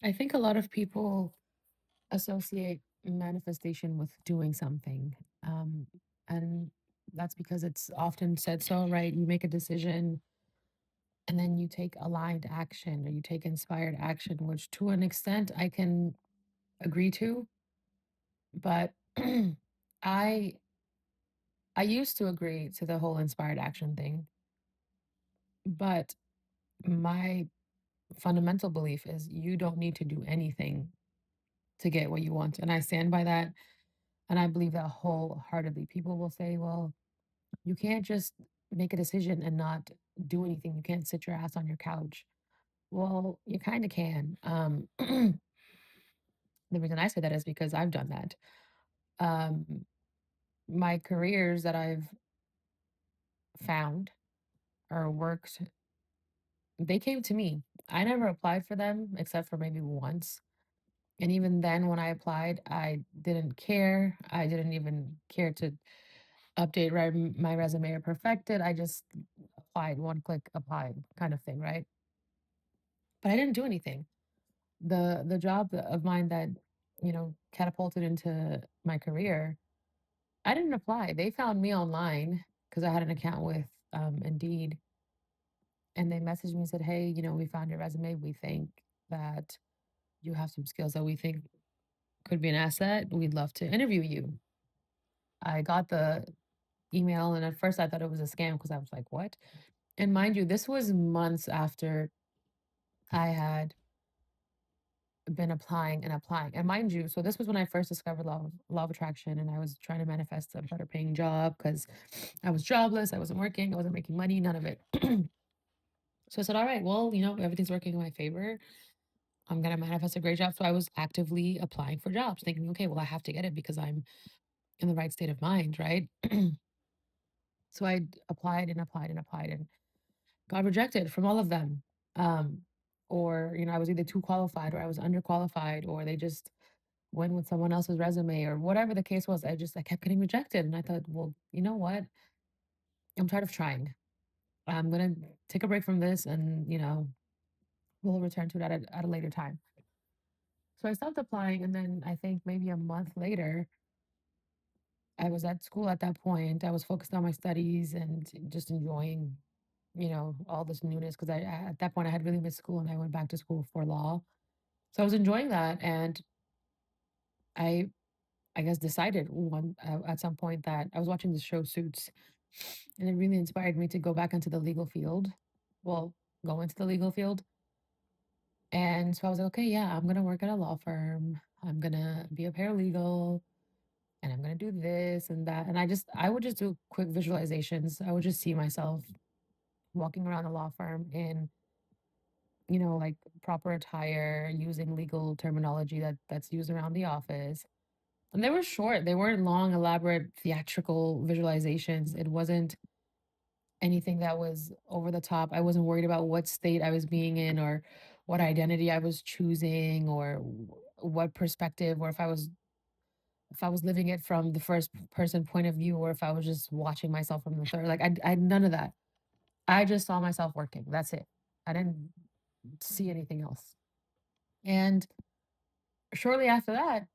I think a lot of people associate manifestation with doing something. And that's because it's often said so, right? You make a decision and then you take aligned action or you take inspired action, which to an extent I can agree to. But I I used to agree to the whole inspired action thing, but my fundamental belief is you don't need to do anything to get what you want. And I stand by that. And I believe that wholeheartedly. People will say, well, you can't just make a decision and not do anything. You can't sit your ass on your couch. Well, you kind of can. The reason I say that is because I've done that. Um, my careers that I've found or worked, they came to me. I never applied for them except for maybe once. And even then, when I applied, I didn't care. I didn't even care to update my resume or perfect it. I just applied, one click applied kind of thing, right? But I didn't do anything. The job of mine that, catapulted into my career, I didn't apply. They found me online because I had an account with Indeed, and they messaged me and said, "Hey, we found your resume. We think that you have some skills that we think could be an asset. We'd love to interview you." I got the email, and at first I thought it was a scam because I was like, "What?" And mind you, this was months after I had been applying and applying. And mind you, so this was when I first discovered law of attraction, and I was trying to manifest a better paying job because I was jobless, I wasn't working, I wasn't making money, none of it. So I said, all right, well, everything's working in my favor. I'm gonna manifest a great job. So I was actively applying for jobs, thinking, okay, well, I have to get it because I'm in the right state of mind, right? So I applied and applied and applied and got rejected from all of them. Um, or, I was either too qualified or I was underqualified, or they just went with someone else's resume or whatever the case was. I kept getting rejected. And I thought, well, you know what? I'm tired of trying. I'm going to take a break from this and, we'll return to it at a later time. So I stopped applying. And then I think maybe a month later, I was at school at that point. I was focused on my studies and just enjoying, all this newness because at that point I had really missed school and I went back to school for law. So I was enjoying that. And I I guess, decided at some point that I was watching the show Suits, and it really inspired me to go back into the legal field. Well, go into the legal field. And so I was like, okay, yeah, I'm gonna work at a law firm. I'm gonna be a paralegal, and I'm gonna do this and that. And I would just do quick visualizations. I would just see myself walking around the law firm in, like proper attire, using legal terminology that's used around the office. And they were short. They weren't long, elaborate, theatrical visualizations. It wasn't anything that was over the top. I wasn't worried about what state I was being in or what identity I was choosing or what perspective, or if I was living it from the first person point of view or if I was just watching myself from the third. Like I had none of that. I just saw myself working. That's it. I didn't see anything else. And shortly after that,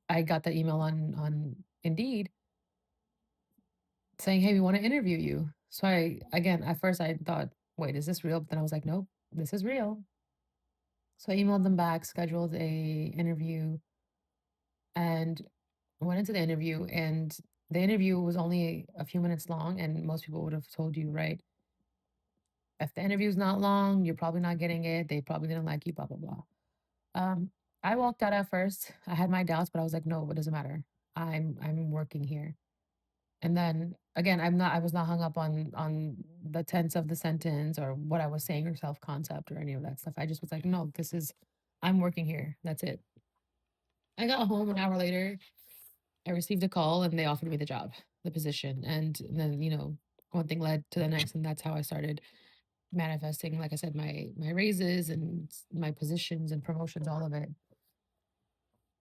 I got the email on Indeed saying, "Hey, we want to interview you." So again, at first I thought, "Wait, is this real?" But then I was like, "Nope, this is real." So I emailed them back, scheduled a interview, and went into the interview. And the interview was only a few minutes long, and most people would have told you, right? If the interview's not long, you're probably not getting it. They probably didn't like you, blah blah blah. Um, I walked out at first. I had my doubts, but I was like, "No, it doesn't matter. I'm working here." And then again, I was not hung up on the tense of the sentence or what I was saying or self-concept or any of that stuff. I just was like, "No, I'm working here. That's it." I got home an hour later. I received a call and they offered me the job, the position. And then, one thing led to the next, and that's how I started manifesting, like I said, my raises and my positions and promotions, all of it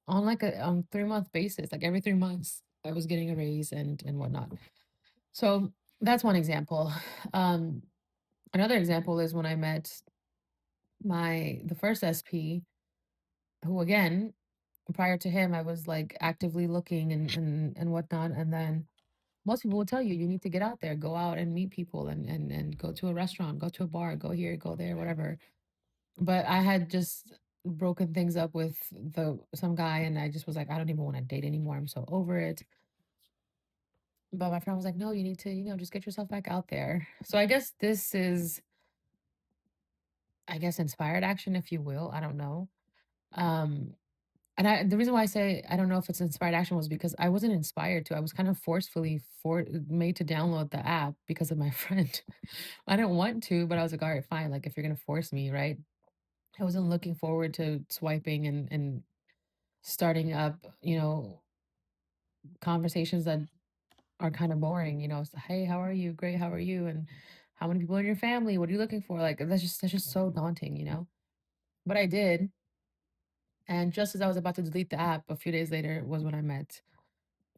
on like a 3-month basis. Like every 3 months, I was getting a raise and whatnot. So that's one example. Um, Another example is when I met the first SP. who again, prior to him, I was like actively looking and whatnot. And then most people will tell you you need to get out there, go out and meet people and go to a restaurant, go to a bar, go here, go there, whatever. But I had just broken things up with the some guy and I just was like, I don't even want to date anymore. I'm so over it. But my friend was like, no, you need to, just get yourself back out there. So I guess this is, I guess, inspired action, if you will. I don't know. Um, and the reason why I say I don't know if it's inspired action was because I wasn't inspired to. I was kind of forcefully made to download the app because of my friend. I didn't want to, but I was like, all right, fine. Like if you're gonna force me, right? I wasn't looking forward to swiping and starting up, conversations that are kind of boring. It's, hey, how are you? Great, how are you? And how many people in your family? What are you looking for? Like that's just so daunting. But I did, and just as I was about to delete the app, a few days later was when I met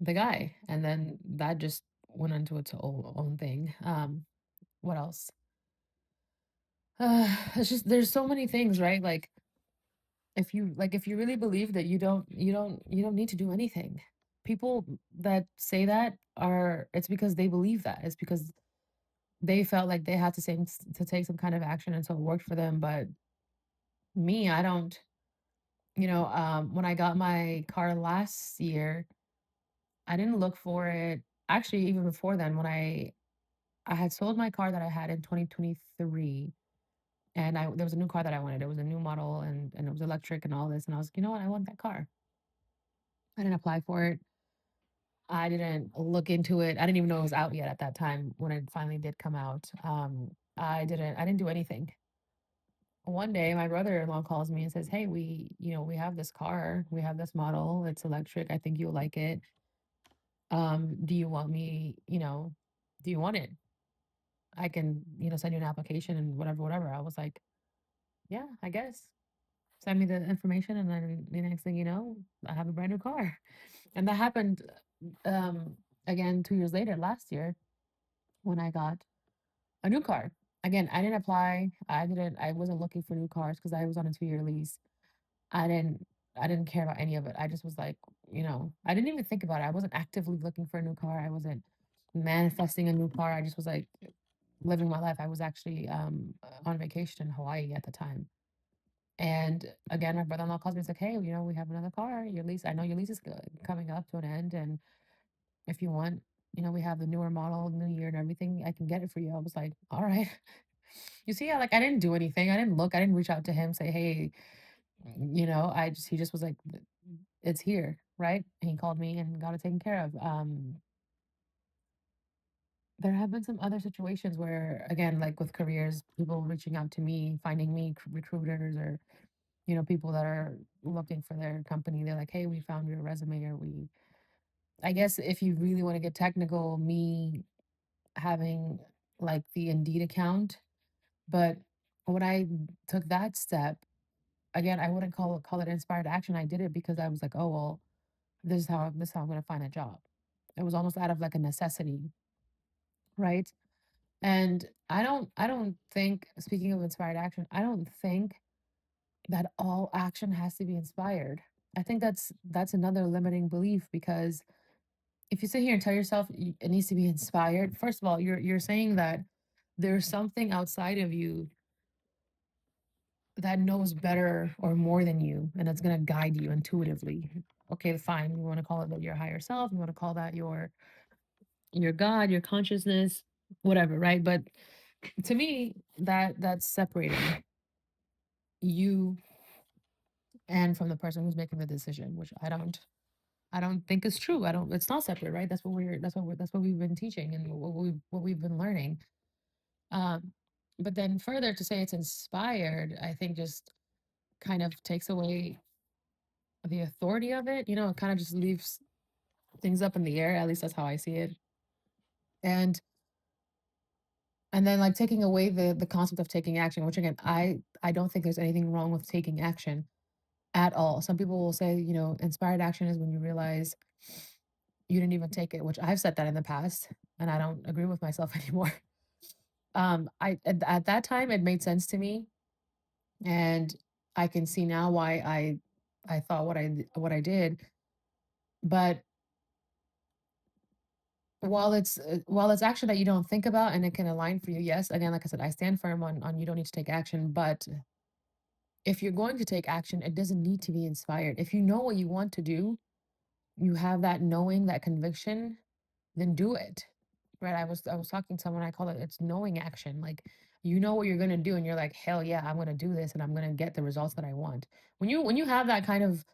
the guy, and then that just went into its own thing. What else? It's just there's so many things, right? Like if you really believe that you don't need to do anything. People that say that are it's because they believe that. It's because they felt like they had to take some kind of action and so it worked for them. But me, I don't. When I got my car last year, I didn't look for it. Actually, even before then, when I had sold my car that I had in 2023, and I there was a new car that I wanted. It was a new model and it was electric and all this. And I was like, you know what? I want that car. I didn't apply for it. I didn't look into it. I didn't even know it was out yet at that time when it finally did come out. I didn't do anything. One day my brother-in-law calls me and says, hey, we have this car, we have this model, it's electric, I think you'll like it. Do you want me, do you want it? I can, send you an application and whatever, whatever. I was like, yeah, I guess. Send me the information and then the next thing you know, I have a brand new car. And that happened um again 2 years later, last year, when I got a new car. Again, I didn't apply. I wasn't looking for new cars because I was on a 2-year lease. I didn't I didn't care about any of it. I just was like, I didn't even think about it. I wasn't actively looking for a new car. I wasn't manifesting a new car. I just was like living my life. I was actually on vacation in Hawaii at the time. And again, my brother-in-law calls me. He's like, "Hey, we have another car. Your lease. I know your lease is coming up to an end, and if you want, we have the newer model, new year, and everything. I can get it for you." I was like, "All right." You see, like I didn't do anything. I didn't look. I didn't reach out to him, say, "Hey, he just was like, it's here, right?" And he called me and got it taken care of. There have been some other situations where, again, like with careers, people reaching out to me, finding me, recruiters or people that are looking for their company. They're like, "Hey, we found your resume," or we. I guess if you really want to get technical, me having like the Indeed account, but when I took that step, again, I wouldn't call it inspired action. I did it because I was like, "Oh well, this is how I'm gonna find a job." It was almost out of like a necessity, right? And I don't think, speaking of inspired action, I don't think that all action has to be inspired. I think that's another limiting belief because if you sit here and tell yourself it needs to be inspired, first of all, you're saying that there's something outside of you that knows better or more than you and it's going to guide you intuitively. Okay, fine. You want to call it your higher self, you want to call that your God, your consciousness, whatever, right? But to me, that's separating you and from the person who's making the decision, which I don't think is true. I don't It's not separate, right? That's what we've been teaching and what we've been learning. Um but then further to say it's inspired, I think just kind of takes away the authority of it. It kind of just leaves things up in the air. At least that's how I see it. And and then like taking away the concept of taking action, which again, I don't think there's anything wrong with taking action at all. Some people will say, inspired action is when you realize you didn't even take it, which I've said that in the past, and I don't agree with myself anymore. I at that time it made sense to me, and I can see now why I thought what I did. But while it's action that you don't think about and it can align for you, yes, again, like I said, I stand firm on you don't need to take action. But if you're going to take action, it doesn't need to be inspired. If you know what you want to do, you have that knowing, that conviction, then do it. Right? I was talking to someone, I call it, it's knowing action. Like, you know what you're gonna do and you're like, hell yeah, I'm gonna do this and I'm gonna get the results that I want. When you have that kind of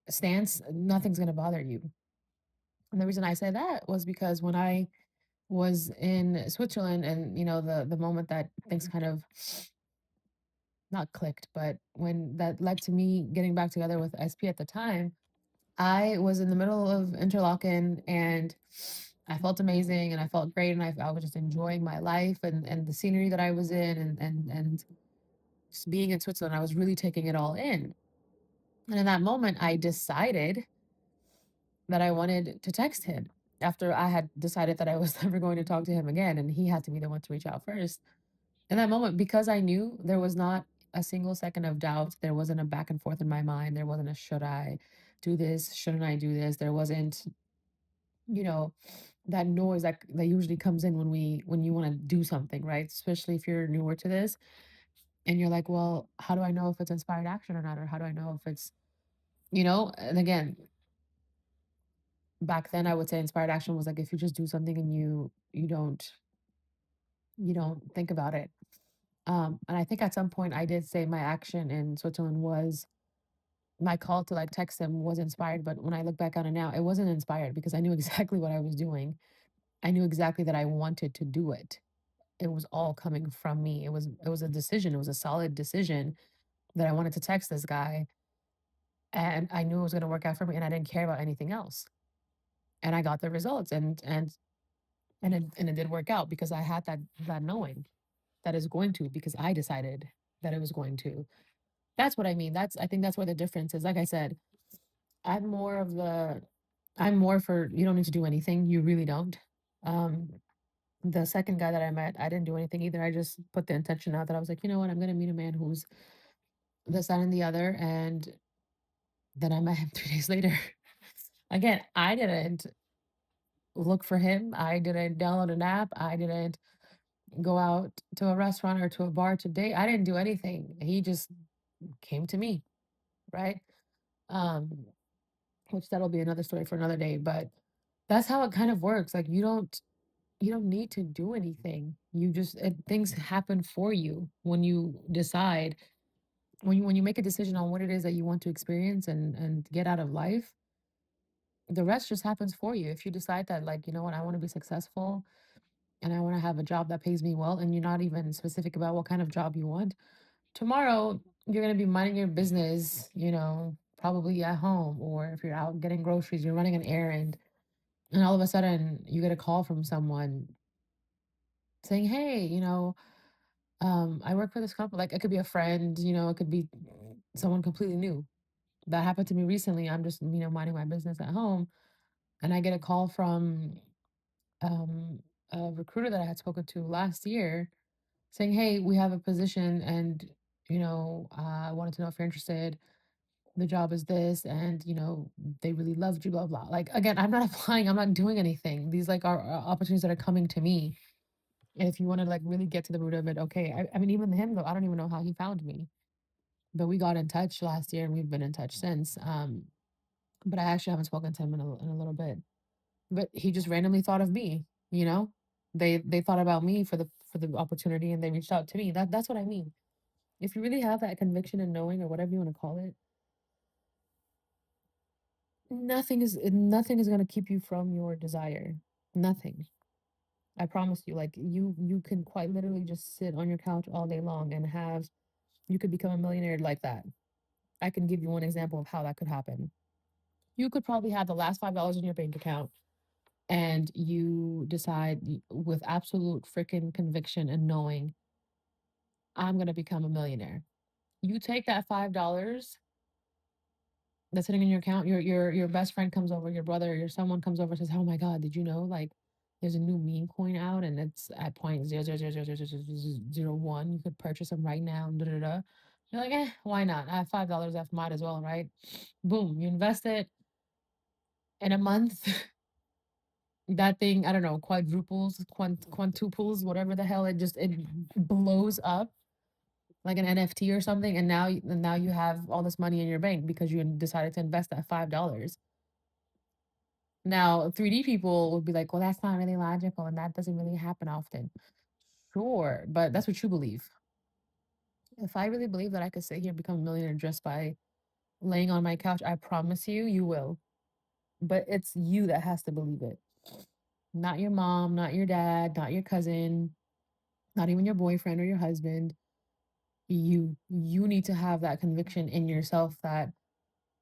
stance, nothing's gonna bother you. And the reason I say that was because when I was in Switzerland and the moment that things kind of not clicked, but when that led to me getting back together with SP at the time, I was in the middle of Interlaken and I felt amazing and I felt great and I was just enjoying my life and the scenery that I was in and just being in Switzerland, I was really taking it all in. And in that moment, I decided that I wanted to text him after I had decided that I was never going to talk to him again and he had to be the one to reach out first. In that moment, because I knew there was not a single second of doubt, there wasn't a back and forth in my mind. There wasn't a should I do this? Shouldn't I do this? There wasn't, you know, that noise that usually comes in when you want to do something, right? Especially if you're newer to this and you're like, well, how do I know if it's inspired action or not? Or how do I know if it's, and again, back then I would say inspired action was like if you just do something and you don't think about it. And I think at some point I did say my action in Switzerland was my call to like text him was inspired, but when I look back on it now, it wasn't inspired because I knew exactly what I was doing. I knew exactly that I wanted to do it. It was all coming from me. It was a decision. It was a solid decision that I wanted to text this guy and I knew it was going to work out for me and I didn't care about anything else. And I got the results and it did work out because I had that knowing that is going to because I decided that it was going to. That's what I mean. I think that's where the difference is. Like I said, I'm more of the I'm more for you don't need to do anything. You really don't. Um, the second guy that I met, I didn't do anything either. I just put the intention out that I was like, you know what, I'm gonna meet a man who's this, that, and the other. And then I met him 3 days later. Again, I didn't look for him. I didn't download an app. I didn't go out to a restaurant or to a bar to date. I didn't do anything. He just came to me, right? Um, which that'll be another story for another day. But that's how it kind of works. Like you don't need to do anything. Things happen for you when you decide when you make a decision on what it is that you want to experience and get out of life. The rest just happens for you. If you decide that, like, you know what, I want to be successful and I want to have a job that pays me well, and you're not even specific about what kind of job you want, tomorrow you're going to be minding your business, probably at home, or if you're out getting groceries, you're running an errand, and all of a sudden you get a call from someone saying, hey, I work for this company. Like, it could be a friend, it could be someone completely new. That happened to me recently. I'm just, minding my business at home, and I get a call from um, a recruiter that I had spoken to last year saying, hey, we have a position, and, I wanted to know if you're interested. The job is this, and, they really loved you, blah, blah. Like, again, I'm not applying, I'm not doing anything. These, like, are opportunities that are coming to me. And if you want to, like, really get to the root of it, okay. I mean, even him, though, I don't even know how he found me. But we got in touch last year and we've been in touch since. But I actually haven't spoken to him in a little bit. But he just randomly thought of me, you know? They thought about me for the opportunity and they reached out to me. That's what I mean. If you really have that conviction and knowing or whatever you want to call it, nothing is going to keep you from your desire. Nothing. I promise you. Like, you can quite literally just sit on your couch all day long and have you could become a millionaire like that. I can give you one example of how that could happen. You could probably have the last $5 in your bank account and you decide with absolute freaking conviction and knowing, I'm going to become a millionaire. You take that $5 that's sitting in your account, your best friend comes over, your brother, your someone comes over and says, "Oh my God, did you know like there's a new meme coin out and it's at point 0.0000001. You could purchase them right now." Da, da, da. You're like, why not? I have $5 left, might as well, right? Boom, you invest it in a month. That thing, I don't know, quadruples, quintuples, whatever the hell, it blows up like an NFT or something, and now you have all this money in your bank because you decided to invest that $5. Now, 3D people would be like, well, that's not really logical, and that doesn't really happen often. Sure, but that's what you believe. If I really believe that I could sit here and become a millionaire just by laying on my couch, I promise you, you will. But it's you that has to believe it. Not your mom, not your dad, not your cousin, not even your boyfriend or your husband. You need to have that conviction in yourself that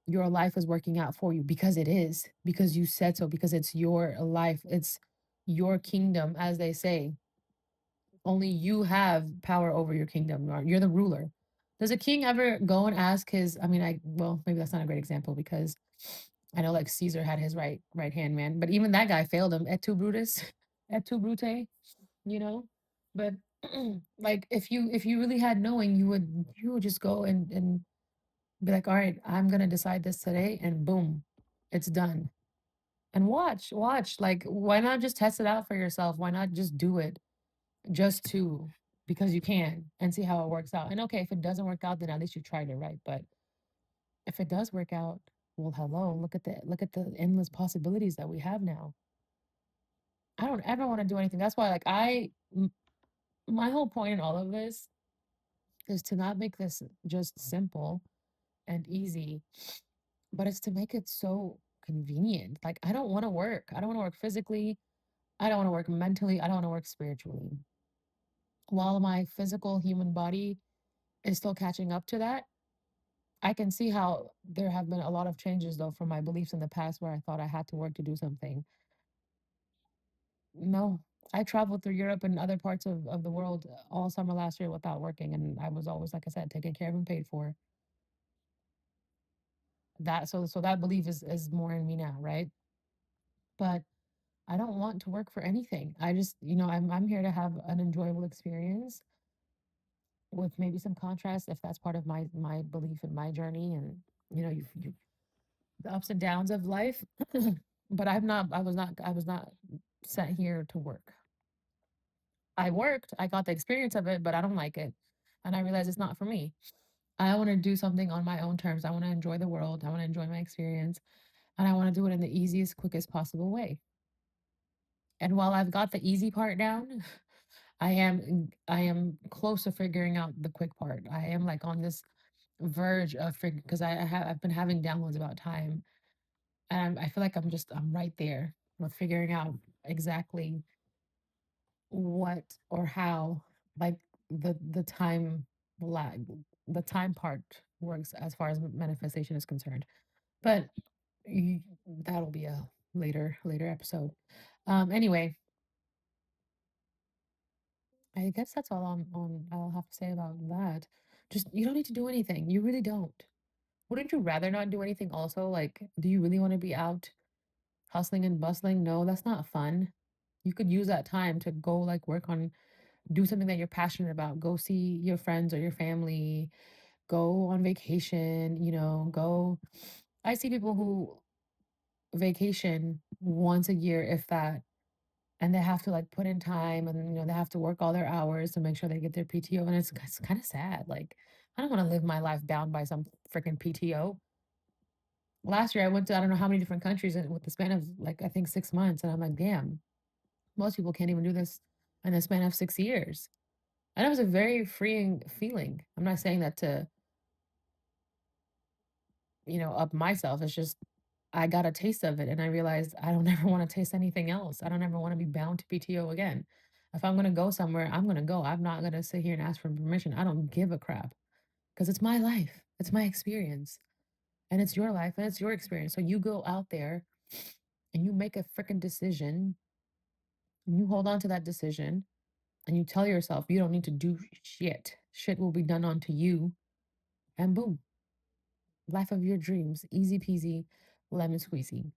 your life is working out for you because it is, because you said so, because it's your life, it's your kingdom, as they say. Only you have power over your kingdom. You're the ruler. Does a king ever go and ask his, I mean, well, maybe that's not a great example because I know like Caesar had his right hand man, but even that guy failed him. Et tu Brutus, et tu Brute, you know? But like if you really had knowing, you would just go and be like, all right, I'm gonna decide this today, and boom, it's done. And watch, like, why not just test it out for yourself? Why not just do it just to because you can and see how it works out? And okay, if it doesn't work out, then at least you tried it, right? But if it does work out, well, hello, look at the endless possibilities that we have now. I don't ever want to do anything. That's why, like, my whole point in all of this is to not make this just simple and easy, but it's to make it so convenient. Like, I don't want to work. I don't want to work physically. I don't want to work mentally. I don't want to work spiritually. While my physical human body is still catching up to that, I can see how there have been a lot of changes, though, from my beliefs in the past where I thought I had to work to do something. No, I traveled through Europe and other parts of the world all summer last year without working. And I was always, like I said, taken care of and paid for. So that belief is more in me now, right? But I don't want to work for anything. I just, I'm here to have an enjoyable experience with maybe some contrast if that's part of my belief in my journey and the ups and downs of life. But I was not set here to work. I worked, I got the experience of it, but I don't like it. And I realized it's not for me. I want to do something on my own terms. I want to enjoy the world. I want to enjoy my experience. And I want to do it in the easiest, quickest possible way. And while I've got the easy part down, I am close to figuring out the quick part. I am like on this verge of figuring because I've been having downloads about time, and I feel like I'm right there with figuring out exactly what or how, like, the time lag, the time part works as far as manifestation is concerned. But that'll be a later episode. Anyway, I guess that's all I'll have to say about that. Just you don't need to do anything. You really don't. Wouldn't you rather not do anything also? Like, do you really want to be out hustling and bustling? No, that's not fun. You could use that time to go like work on do something that you're passionate about. Go see your friends or your family. Go on vacation, go. I see people who vacation once a year, if that, and they have to like put in time and they have to work all their hours to make sure they get their PTO. And it's kind of sad. Like, I don't want to live my life bound by some freaking PTO. Last year I went to I don't know how many different countries with the span of like I think 6 months, and I'm like, damn, most people can't even do this in a span of 6 years. And it was a very freeing feeling. I'm not saying that to up myself. It's just I got a taste of it and I realized I don't ever want to taste anything else. I don't ever want to be bound to PTO again. If I'm going to go somewhere, I'm going to go. I'm not going to sit here and ask for permission. I don't give a crap because it's my life. It's my experience and it's your life and it's your experience. So you go out there and you make a freaking decision and you hold on to that decision and you tell yourself you don't need to do shit. Shit will be done onto you and boom, life of your dreams. Easy peasy, lemon squeezy.